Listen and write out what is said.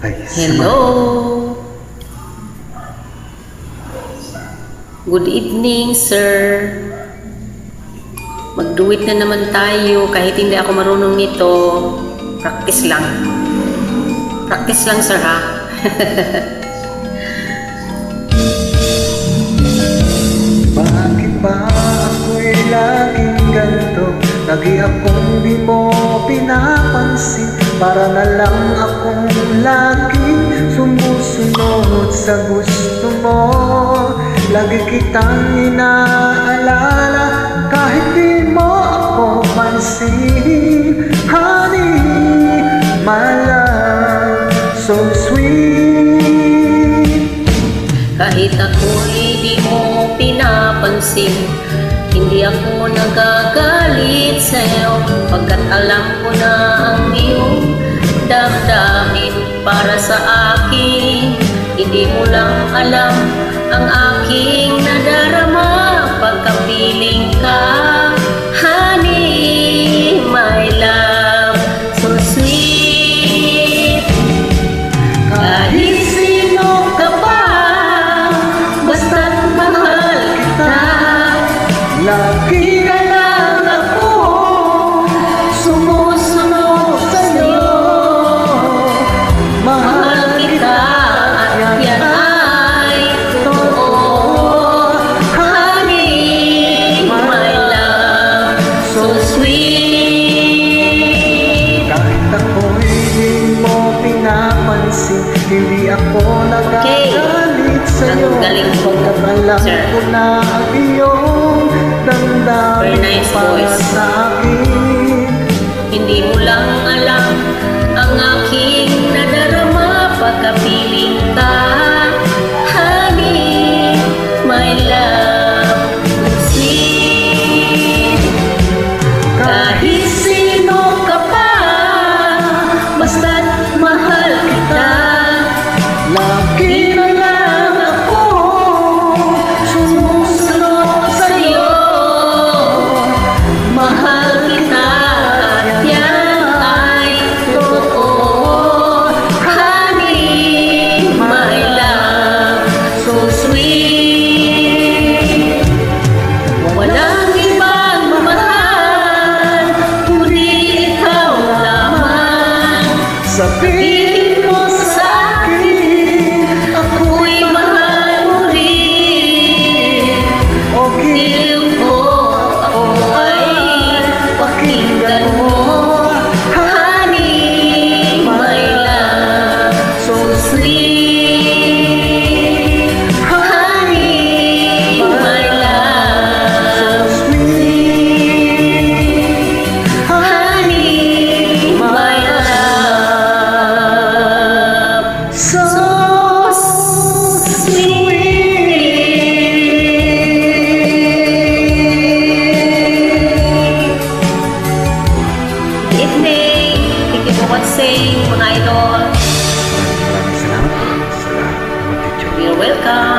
Hello. Good evening, sir. Mag-do it na naman tayo kahit hindi ako marunong nito. Practice lang. Practice lang, sir, ha? Bakit ba ako'y laging ganito? Lagi akong di mo pinapansin. Para na lang akong laging sumusunod sa gusto mo. Lagi kitang inaalala kahit di mo ako pansin. Honey, my love, so sweet. Kahit ako'y di mo pinapansin, hindi ako nagagalit sa'yo, pagkat alam ko na ang iyong damdamin para sa akin. Hindi mo lang alam ang aking nadarama pagkapiling ka. Honey, my love, so sweet. Kahit sino ka pa, basta't mahal kita. Lagi na lang ako sumusunod sa'yo. Mahal kita at yan ay totoo. Honey, my love, so sweet. Kahit ako'y di mo pinapansin, hindi ako nagagalit sa'yo. Ang galing mo, pagkat alam sir. ko na ang iyong damdamin Very nice para voice. sa akin. Hindi mo lang alam ang aking nadarama pagkapiling ka. Honey, my love, so sweet. Kahit sino ka pa, basta't mahal kita. Lagi na lang ako sumusunod Sa'yo, mahal kita at yan ay totoo. Honey, my love, so sweet. Walang ibang mahal, kundi ikaw lamang. sabihin mo sa akin, Ako'y mahal mo rin. okay. Diliw ko, ako ay pakinggan mo. Honey, my love, so sweet. Honey, my love, honey, my love, So sweet. Evening. Thank you for watching, mga idol. Maraming salamat po sa pag-video. You're welcome.